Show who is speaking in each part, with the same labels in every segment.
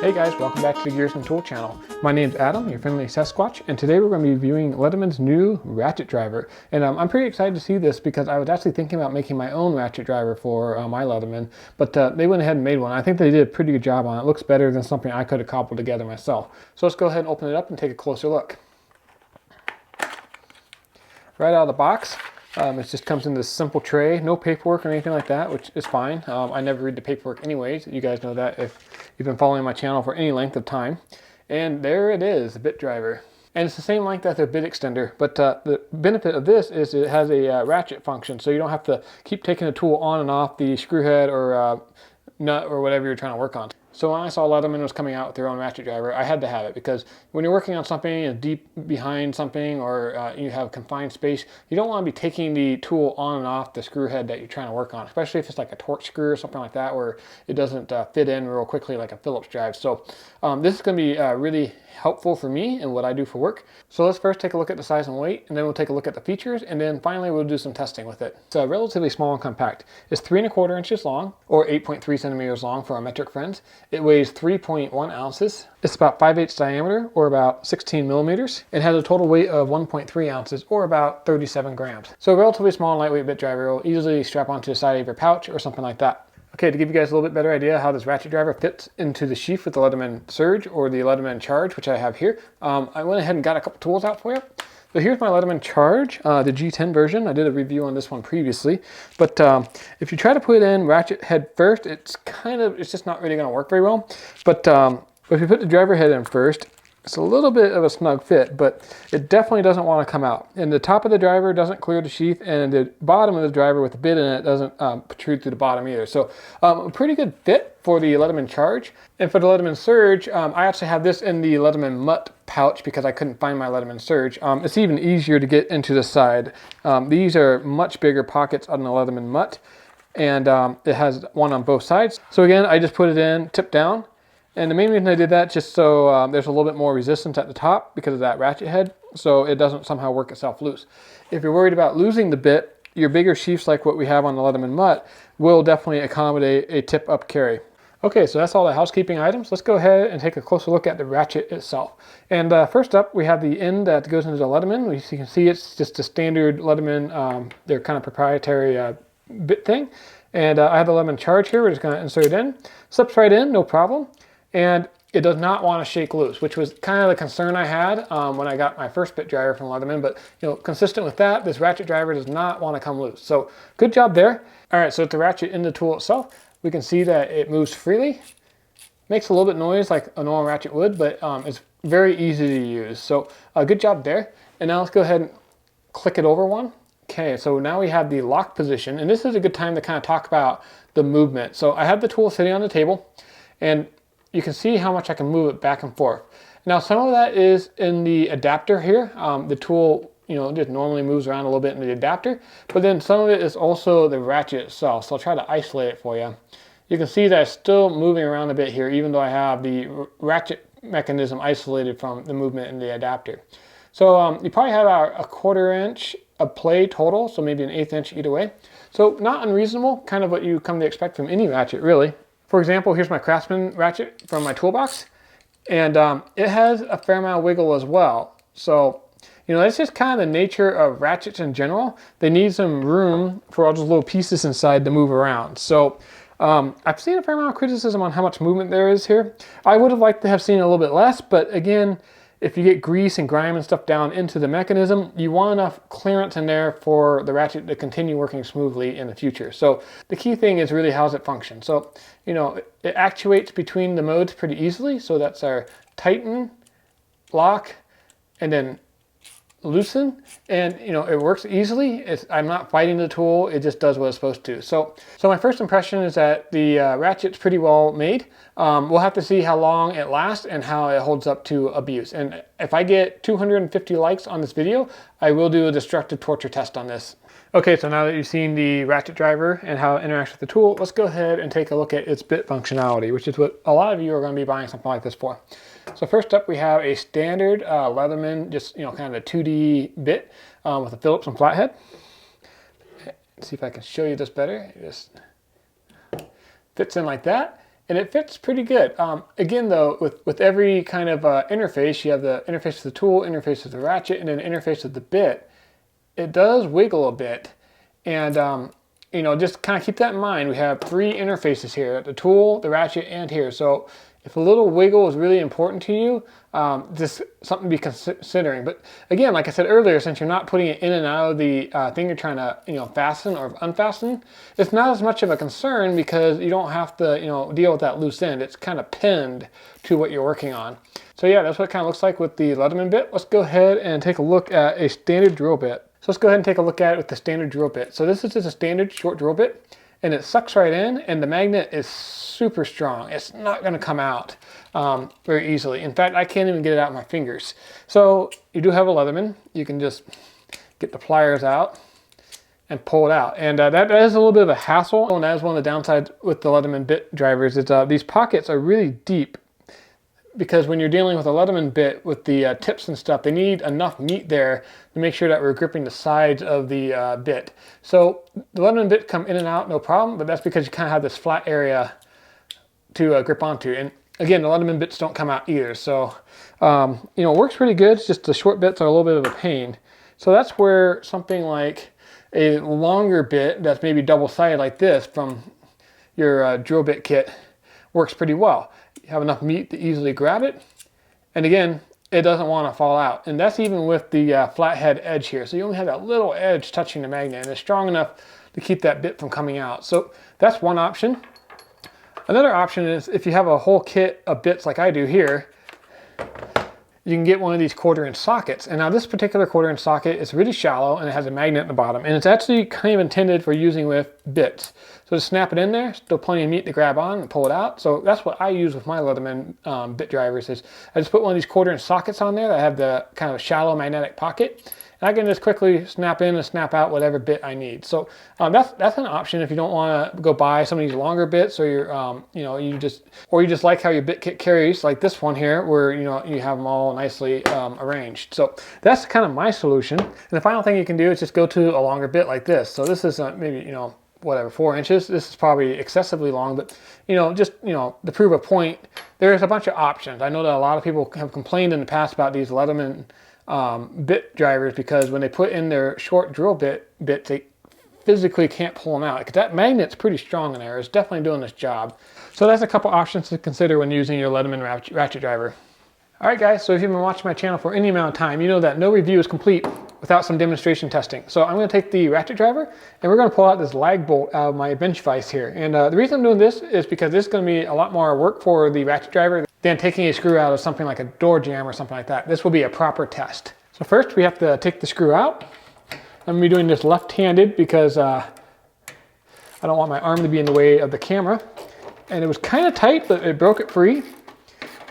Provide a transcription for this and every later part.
Speaker 1: Hey guys, welcome back to the Gears and Tool channel. My name's Adam, your friendly Sasquatch, and today we're going to be reviewing Leatherman's new ratchet driver. And I'm pretty excited to see this because I was actually thinking about making my own ratchet driver for my Leatherman, but they went ahead and made one. I think they did a pretty good job on it. It looks better than something I could have cobbled together myself. So let's go ahead and open it up and take a closer look. Right out of the box, it just comes in this simple tray, no paperwork or anything like that, which is fine. I never read the paperwork anyways. You guys know that if you've been following my channel for any length of time. And there it is, the bit driver. And it's the same length as the bit extender, but the benefit of this is it has a ratchet function, so you don't have to keep taking the tool on and off the screw head or nut or whatever you're trying to work on. So when I saw Leatherman was coming out with their own ratchet driver, I had to have it because when you're working on something deep behind something or you have confined space, you don't want to be taking the tool on and off the screw head that you're trying to work on, especially if it's like a torque screw or something like that where it doesn't fit in real quickly like a Phillips drive. So this is going to be really helpful for me and what I do for work. So let's first take a look at the size and weight, and then we'll take a look at the features, and then finally we'll do some testing with it. It's relatively small and compact. It's 3 1/4 inches long, or 8.3 centimeters long for our metric friends. It weighs 3.1 ounces. It's about 5/8 diameter, or about 16 millimeters. It has a total weight of 1.3 ounces, or about 37 grams. So a relatively small and lightweight bit driver will easily strap onto the side of your pouch or something like that. Okay, to give you guys a little bit better idea how this ratchet driver fits into the sheath with the Leatherman Surge or the Leatherman Charge, which I have here, I went ahead and got a couple tools out for you. So here's my Leatherman Charge, the G10 version. I did a review on this one previously, but if you try to put it in ratchet head first, it's just not really going to work very well. But if you put the driver head in first, it's a little bit of a snug fit, but it definitely doesn't want to come out. And the top of the driver doesn't clear the sheath, and the bottom of the driver with the bit in it doesn't protrude through the bottom either. So a pretty good fit for the Leatherman Charge. And for the Leatherman Surge, I actually have this in the Leatherman Mutt pouch because I couldn't find my Leatherman Surge. It's even easier to get into the side. These are much bigger pockets on the Leatherman Mutt, and it has one on both sides. So again, I just put it in, tip down. And the main reason I did that, just so there's a little bit more resistance at the top because of that ratchet head, so it doesn't somehow work itself loose. If you're worried about losing the bit, your bigger sheaths like what we have on the Leatherman Mutt will definitely accommodate a tip-up carry. Okay, so that's all the housekeeping items. Let's go ahead and take a closer look at the ratchet itself. And first up, we have the end that goes into the Leatherman. As you can see, it's just a standard Leatherman, their kind of proprietary bit thing. And I have the Leatherman Charge here. We're just going to insert it in. Slips right in, no problem. And it does not want to shake loose, which was kind of the concern I had when I got my first bit driver from Leatherman. But consistent with that, this ratchet driver does not want to come loose. So good job there. All right, so with the ratchet in the tool itself, we can see that it moves freely. Makes a little bit of noise like a normal ratchet would, but it's very easy to use. So good job there. And now let's go ahead and click it over one. Okay, so now we have the lock position, and this is a good time to kind of talk about the movement. So I have the tool sitting on the table, and you can see how much I can move it back and forth. Now some of that is in the adapter here. The tool, just normally moves around a little bit in the adapter, but then some of it is also the ratchet itself. So I'll try to isolate it for you. You can see that it's still moving around a bit here, even though I have the ratchet mechanism isolated from the movement in the adapter. So you probably have a 1/4 inch of play total, so maybe an 1/8 inch either way. So not unreasonable, kind of what you come to expect from any ratchet really. For example, here's my Craftsman ratchet from my toolbox, and it has a fair amount of wiggle as well. So, that's just kind of the nature of ratchets in general. They need some room for all those little pieces inside to move around. So I've seen a fair amount of criticism on how much movement there is here. I would have liked to have seen a little bit less, but again, if you get grease and grime and stuff down into the mechanism, you want enough clearance in there for the ratchet to continue working smoothly in the future. So the key thing is really how's it function. So, it actuates between the modes pretty easily. So that's our tighten, lock, and then loosen, and it works easily. I'm not fighting the tool, it just does what it's supposed to. So my first impression is that the ratchet's pretty well made. We'll have to see how long it lasts and how it holds up to abuse. And if I get 250 likes on this video, I will do a destructive torture test on this. Okay, so now that you've seen the ratchet driver and how it interacts with the tool, let's go ahead and take a look at its bit functionality, which is what a lot of you are going to be buying something like this for. So first up, we have a standard Leatherman, just kind of a 2D bit with a Phillips and flathead. Let's see if I can show you this better. It just fits in like that. and it fits pretty good. Again though, with every kind of interface, you have the interface of the tool, interface of the ratchet, and then interface of the bit. It does wiggle a bit, and you know, just kind of keep that in mind. We have 3 interfaces here, the tool, the ratchet, and here. So if a little wiggle is really important to you, just something to be considering. But again, like I said earlier, since you're not putting it in and out of the thing you're trying to, you know, fasten or unfasten, it's not as much of a concern because you don't have to, you know, deal with that loose end. It's kind of pinned to what you're working on. So yeah, that's what it kind of looks like with the Leatherman bit. Let's go ahead and take a look at a standard drill bit. So let's go ahead and take a look at it with the standard drill bit. So this is just a standard short drill bit, and it sucks right in, and the magnet is super strong. It's not going to come out very easily. In fact, I can't even get it out of my fingers. So you do have a Leatherman. You can just get the pliers out and pull it out. And that is a little bit of a hassle, and that is one of the downsides with the Leatherman bit drivers. Is these pockets are really deep, because when you're dealing with a Leatherman bit with the tips and stuff, they need enough meat there to make sure that we're gripping the sides of the bit. So the Leatherman bit come in and out, no problem, but that's because you kind of have this flat area to grip onto. And again, the Leatherman bits don't come out either. So, you know, it works pretty good. It's just the short bits are a little bit of a pain. So that's where something like a longer bit that's maybe double-sided like this from your drill bit kit works pretty well. You have enough meat to easily grab it, and again, it doesn't want to fall out. And that's even with the flathead edge here. So you only have that little edge touching the magnet, and it's strong enough to keep that bit from coming out. So that's one option. Another option is if you have a whole kit of bits like I do here, you can get one of these 1/4-inch sockets. And now this particular 1/4-inch socket is really shallow, and it has a magnet in the bottom, and it's actually kind of intended for using with bits. So just snap it in there, still plenty of meat to grab on and pull it out. So that's what I use with my Leatherman bit drivers. Is I just put one of these 1/4-inch sockets on there that have the kind of shallow magnetic pocket, and I can just quickly snap in and snap out whatever bit I need. So that's an option if you don't want to go buy some of these longer bits, or you're you know, you just like how your bit kit carries, like this one here, where you know you have them all nicely arranged. So that's kind of my solution. And the final thing you can do is just go to a longer bit like this. So this is maybe, you know, whatever, 4 inches. This is probably excessively long, but you know, just, you know, to prove a point, there's a bunch of options. I know that a lot of people have complained in the past about these Leatherman bit drivers, because when they put in their short drill bits, they physically can't pull them out, because that magnet's pretty strong in there. It's definitely doing this job. So that's a couple options to consider when using your Leatherman ratchet driver. All right, guys, so if you've been watching my channel for any amount of time, you know that no review is complete without some demonstration testing. So I'm going to take the ratchet driver, and we're going to pull out this lag bolt out of my bench vise here. And the reason I'm doing this is because this is going to be a lot more work for the ratchet driver than taking a screw out of something like a door jamb or something like that. This will be a proper test. So first we have to take the screw out. I'm going to be doing this left-handed because I don't want my arm to be in the way of the camera. And it was kind of tight, but it broke it free,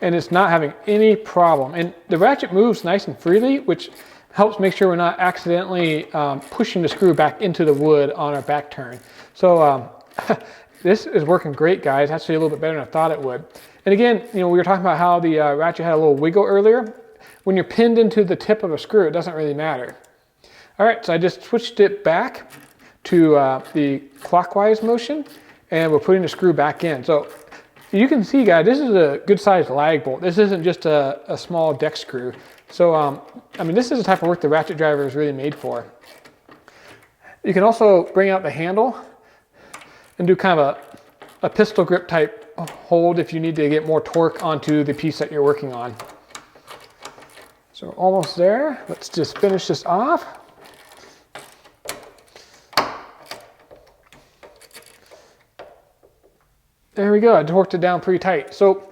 Speaker 1: and it's not having any problem. And the ratchet moves nice and freely, which helps make sure we're not accidentally pushing the screw back into the wood on our back turn. So this is working great, guys. Actually a little bit better than I thought it would. And again, you know, we were talking about how the ratchet had a little wiggle earlier. When you're pinned into the tip of a screw, it doesn't really matter. All right, so I just switched it back to the clockwise motion, and we're putting the screw back in. So you can see, guys, this is a good sized lag bolt. This isn't just a small deck screw. So, I mean, this is the type of work the ratchet driver is really made for. You can also bring out the handle and do kind of a pistol grip type hold if you need to get more torque onto the piece that you're working on. So we're almost there. Let's just finish this off. There we go. I torqued it down pretty tight. So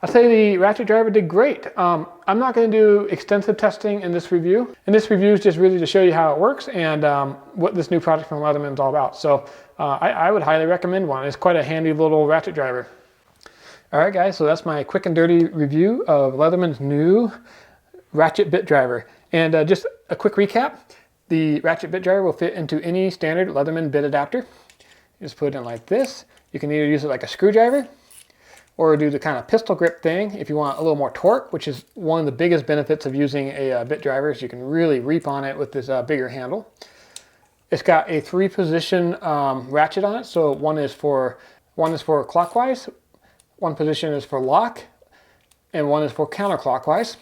Speaker 1: I'll say the ratchet driver did great. I'm not going to do extensive testing in this review. And this review is just really to show you how it works and what this new product from Leatherman is all about. So I would highly recommend one. It's quite a handy little ratchet driver. All right, guys, so that's my quick and dirty review of Leatherman's new ratchet bit driver. And just a quick recap, the ratchet bit driver will fit into any standard Leatherman bit adapter. You just put it in like this. You can either use it like a screwdriver or do the kind of pistol grip thing if you want a little more torque, which is one of the biggest benefits of using a bit driver, is you can really reap on it with this bigger handle. It's got a 3-position ratchet on it, so one is for clockwise, One position is for lock, and one is for counterclockwise.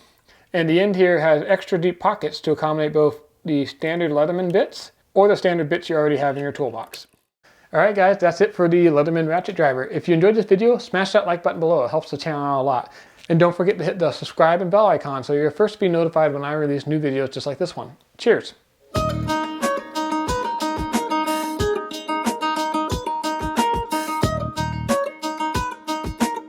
Speaker 1: And the end here has extra deep pockets to accommodate both the standard Leatherman bits or the standard bits you already have in your toolbox. Alright guys, that's it for the Leatherman Ratchet driver. If you enjoyed this video, smash that like button below. It helps the channel out a lot. And don't forget to hit the subscribe and bell icon so you're first to be notified when I release new videos just like this one. Cheers!